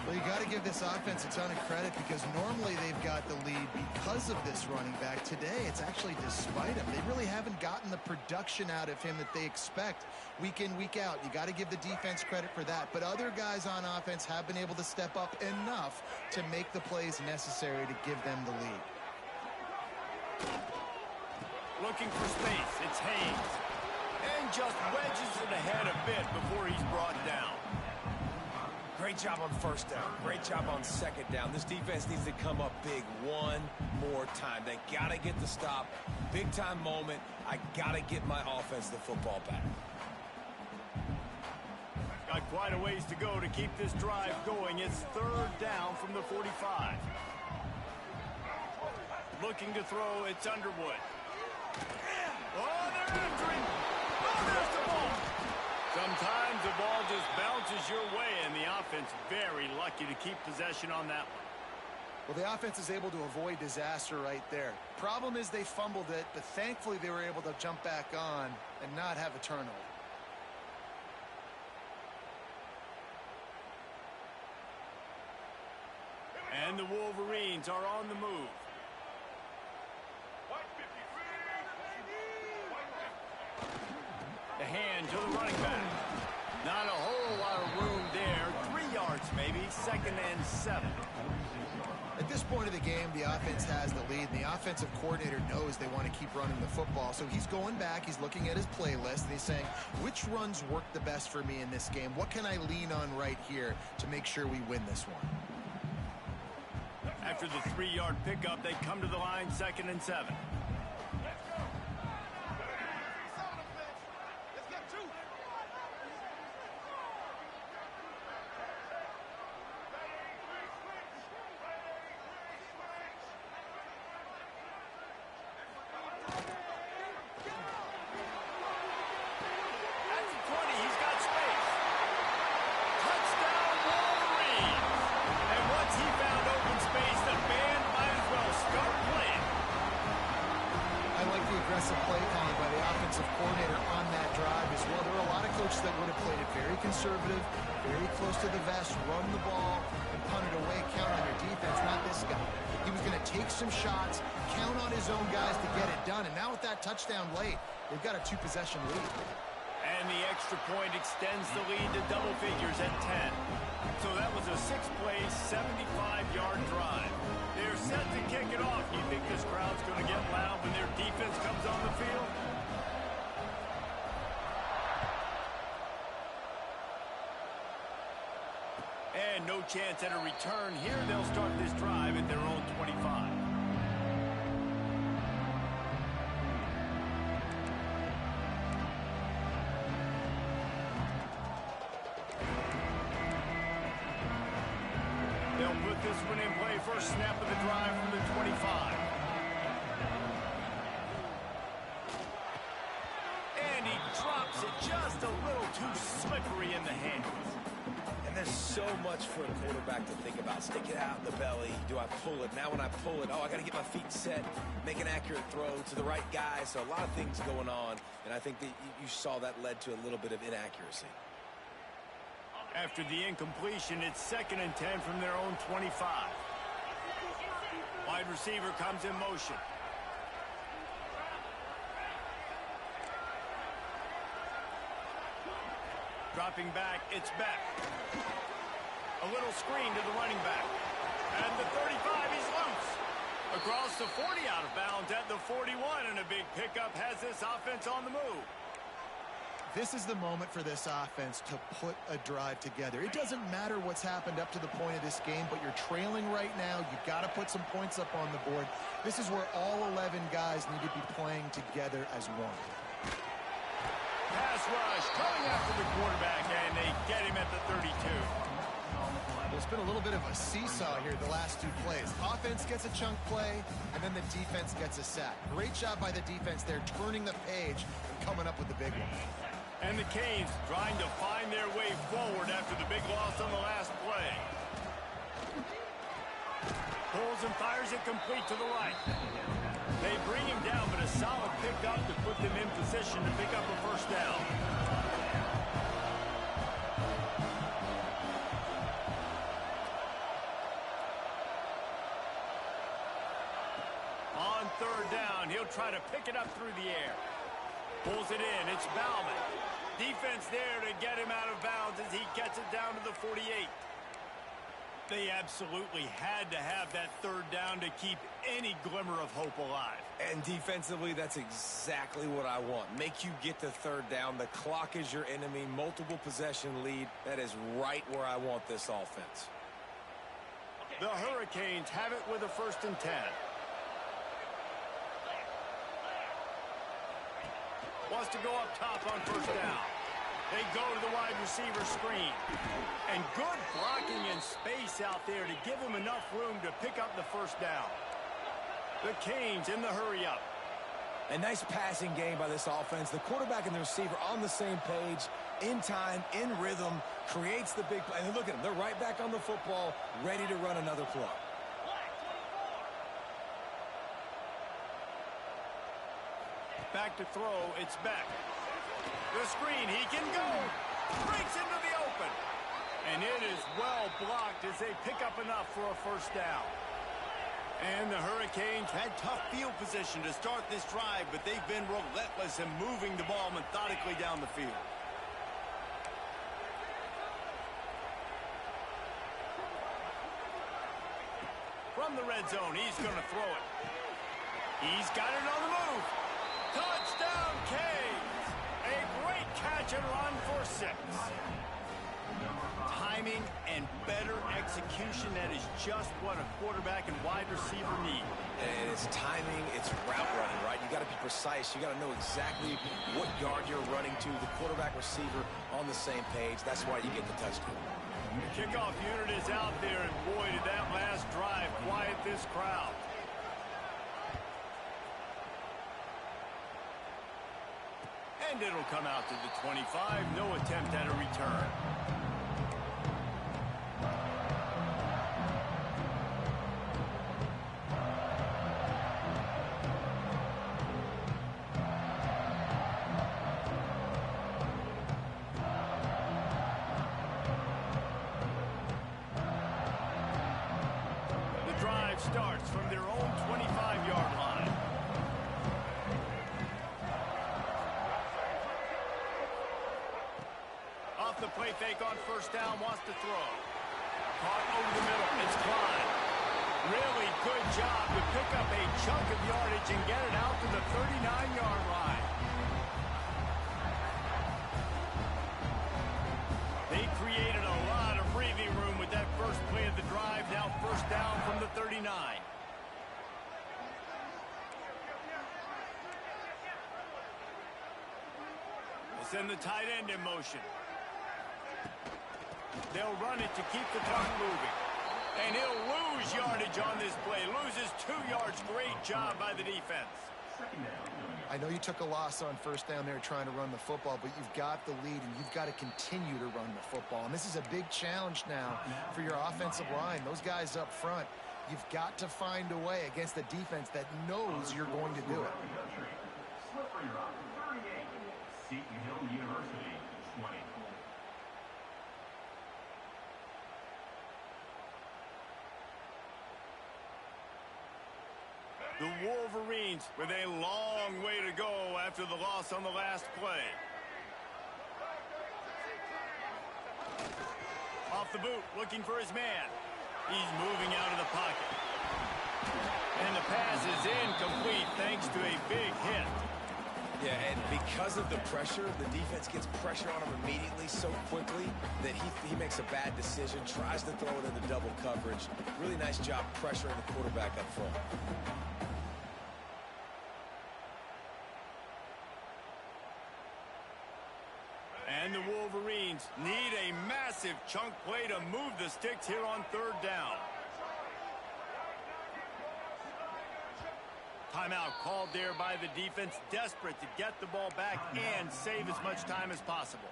Well, you got to give this offense a ton of credit because normally they've got the lead because of this running back. Today, it's actually despite him. They really haven't gotten the production out of him that they expect week in, week out. You got to give the defense credit for that. But other guys on offense have been able to step up enough to make the plays necessary to give them the lead. Looking for space. It's Haynes. And just wedges it ahead a bit before he's brought down. Great job on first down. Great job on second down. This defense needs to come up big one more time. They got to get the stop. Big time moment. I got to get my offense the football back. Got quite a ways to go to keep this drive going. It's third down from the 45. Looking to throw, it's Underwood. Oh, they're after him. Oh, there's the ball. Sometimes the ball just bounces your way, and the offense very lucky to keep possession on that one. Well, the offense is able to avoid disaster right there. Problem is they fumbled it, but thankfully they were able to jump back on and not have a turnover. And the Wolverines are on the move. The hand to the running back. Not a whole lot of room there. 3 yards maybe. 2nd and 7. At this point of the game, the offense has the lead, and the offensive coordinator knows they want to keep running the football. So he's going back, he's looking at his playlist, and he's saying, which runs work the best for me in this game? What can I lean on right here to make sure we win this one? After the 3-yard pickup, they come to the line, 2nd and 7. Play calling by the offensive coordinator on that drive as well. There were a lot of coaches that would have played it very conservative, very close to the vest, run the ball, and punt it away, count on your defense, not this guy. He was going to take some shots, count on his own guys to get it done, and now with that touchdown late, they've got a 2-possession lead. And the extra point extends the lead to double figures at 10. So that was a 6-play, 75-yard drive. They're set to kick it off. You think this crowd's going to get loud when their defense comes on the field? And no chance at a return here. They'll start this drive at their own 25. They'll put this one in play. First snap of the drive from the 25. And he drops it just a little too slippery in the hands. And there's so much for a quarterback to think about. Stick it out in the belly. Do I pull it? Now when I pull it, I got to get my feet set, make an accurate throw to the right guy. So a lot of things going on. And I think that you saw that led to a little bit of inaccuracy. After the incompletion, it's 2nd and 10 from their own 25. Wide receiver comes in motion. Dropping back, it's Beck. A little screen to the running back. And the 35, he's loose. Across the 40, out of bounds at the 41, and a big pickup has this offense on the move. This is the moment for this offense to put a drive together. It doesn't matter what's happened up to the point of this game, but you're trailing right now. You've got to put some points up on the board. This is where all 11 guys need to be playing together as one. Pass rush coming after the quarterback, and they get him at the 32. Well, it's been a little bit of a seesaw here the last 2 plays. Offense gets a chunk play, and then the defense gets a sack. Great job by the defense there, turning the page and coming up with the big one. And the Canes trying to find their way forward after the big loss on the last play. Pulls and fires it complete to the right. They bring him down, but a solid pickup to put them in position to pick up a first down. down. He'll try to pick it up through the air. Pulls it in. It's Bauman. Defense there to get him out of bounds as he gets it down to the 48. They absolutely had to have that third down to keep any glimmer of hope alive. And defensively, that's exactly what I want. Make you get the third down. The clock is your enemy. Multiple possession lead. That is right where I want this offense. The Hurricanes have it with a 1st and 10. Wants to go up top on 1st down. They go to the wide receiver screen. And good blocking in space out there to give him enough room to pick up the 1st down. The Canes in the hurry up. A nice passing game by this offense. The quarterback and the receiver on the same page, in time, in rhythm, creates the big play. And look at them. They're right back on the football, ready to run another play. Back to throw. It's Beck. The screen. He can go. Breaks into the open. And it is well blocked as they pick up enough for a 1st down. And the Hurricanes had tough field position to start this drive, but they've been relentless in moving the ball methodically down the field. From the red zone, he's going to throw it. He's got it on the move. Touchdown, Canes! A great catch and run for 6. Timing and better execution, that is just what a quarterback and wide receiver need. And it's timing, it's route running, right? You got to be precise. You got to know exactly what yard you're running to. The quarterback receiver on the same page. That's why you get the touchdown. The kickoff unit is out there, and boy, did that last drive quiet this crowd. And it'll come out to the 25. No attempt at a return. The drive starts from their own 25-yard line. Off the play fake on 1st down, wants to throw. Caught over the middle. It's Klein. Really good job to pick up a chunk of yardage and get it out to the 39-yard line. They created a lot of breathing room with that first play of the drive. Now 1st down from the 39. They send the tight end in motion. They'll run it to keep the clock moving. And he'll lose yardage on this play. Loses 2 yards. Great job by the defense. I know you took a loss on 1st down there trying to run the football, but you've got the lead, and you've got to continue to run the football. And this is a big challenge now for your offensive line. Those guys up front, you've got to find a way against a defense that knows you're going to do it. Slippery Rock, 38. Seton Hill University, 20. The Wolverines with a long way to go after the loss on the last play. Off the boot, looking for his man. He's moving out of the pocket. And the pass is incomplete thanks to a big hit. Yeah, and because of the pressure, the defense gets pressure on him immediately so quickly that he makes a bad decision, tries to throw it into double coverage. Really nice job pressuring the quarterback up front. And the Wolverines need a massive chunk play to move the sticks here on 3rd down. Timeout called there by the defense, desperate to get the ball back and save as much time as possible.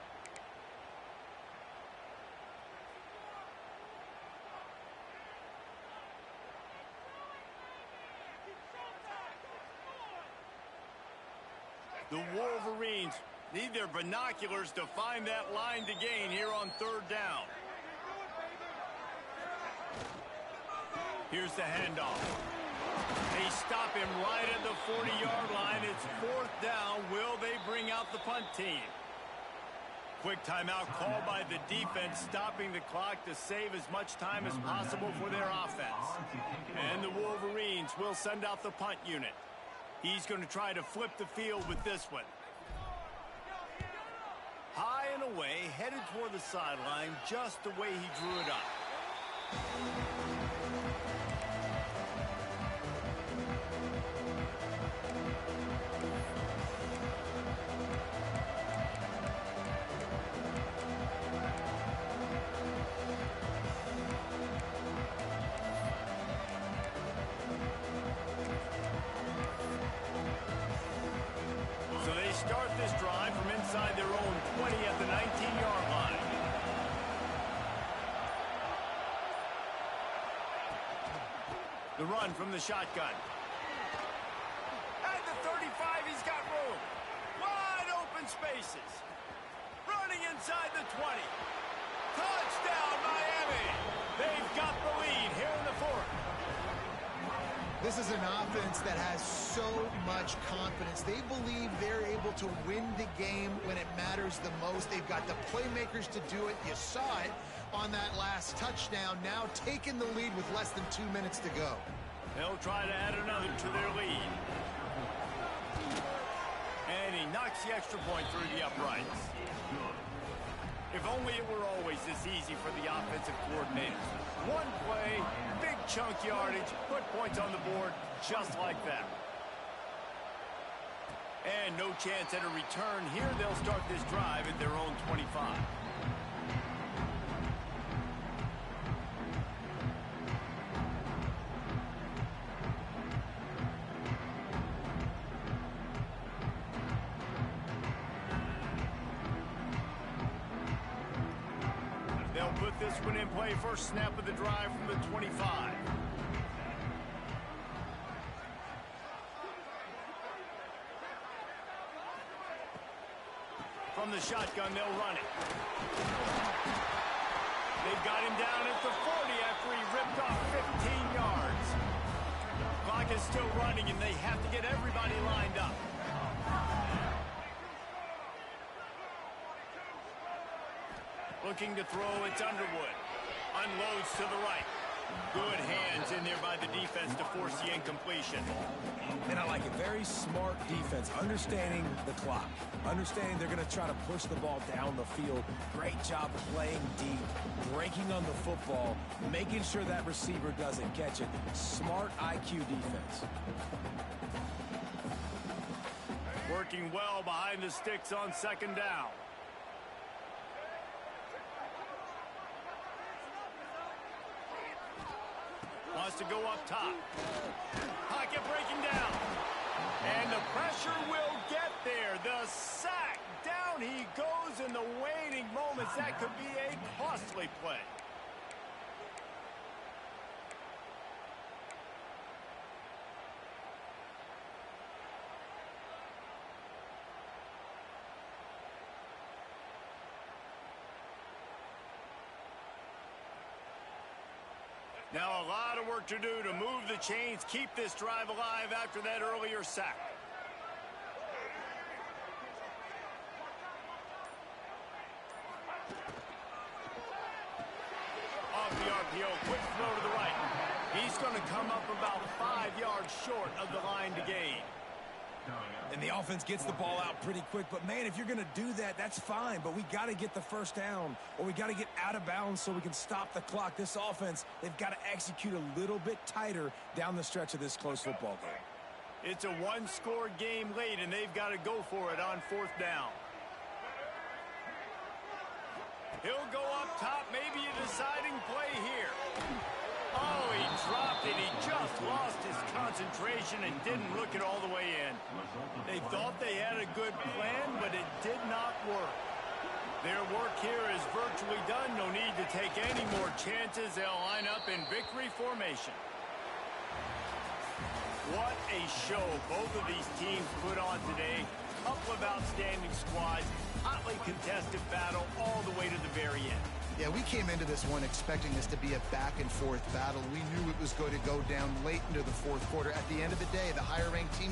The Wolverines need their binoculars to find that line to gain here on 3rd down. Here's the handoff. They stop him right at the 40-yard line. It's 4th down. Will they bring out the punt team? Quick timeout called by the defense, stopping the clock to save as much time as possible for their offense. And the Wolverines will send out the punt unit. He's going to try to flip the field with this one. High and away, headed toward the sideline, just the way he drew it up. Start this drive from inside their own 20 at the 19-yard line. The run from the shotgun. At the 35, he's got room. Wide open spaces. Running inside the 20. Touchdown, Miami. They've got the lead here in the 4th. This is an offense that has so much confidence. They believe they're able to win the game when it matters the most. They've got the playmakers to do it. You saw it on that last touchdown, now taking the lead with less than 2 minutes to go. They'll try to add another to their lead. And he knocks the extra point through the uprights. If only it were always this easy for the offensive coordinators. One play, big chunk yardage, put points on the board just like that. And no chance at a return here. They'll start this drive at their own 25. They'll put this one in play. First snap of the drive from the 25. From the shotgun, they'll run it. They've got him down at the 40 after he ripped off 15 yards. Clock is still running, and they have to get everybody lined up. Looking to throw, it's Underwood. Unloads to the right. Good hands in there by the defense to force the incompletion. And I like it. Very smart defense. Understanding the clock. Understanding they're going to try to push the ball down the field. Great job playing deep. Breaking on the football. Making sure that receiver doesn't catch it. Smart IQ defense. Working well behind the sticks on 2nd down. Wants to go up top. Pocket breaking down. And the pressure will get there. The sack. Down he goes in the waning moments. That could be a costly play. Now a lot of work to do to move the chains, keep this drive alive after that earlier sack. Off the RPO, quick throw to the right. He's going to come up about 5 yards short of the line to gain. And the offense gets the ball out pretty quick. But, man, if you're going to do that, that's fine. But we got to get the first down, or we got to get out of bounds so we can stop the clock. This offense, they've got to execute a little bit tighter down the stretch of this close football game. It's a one-score game late, and they've got to go for it on 4th down. He'll go up top, maybe a deciding play here. Oh, he dropped it. He just lost his concentration and didn't look it all the way in. They thought they had a good plan, but it did not work. Their work here is virtually done. No need to take any more chances. They'll line up in victory formation. What a show both of these teams put on today. Couple of outstanding squads, hotly contested battle all the way to the very end. Yeah, we came into this one expecting this to be a back-and-forth battle. We knew it was going to go down late into the fourth quarter. At the end of the day, the higher-ranked team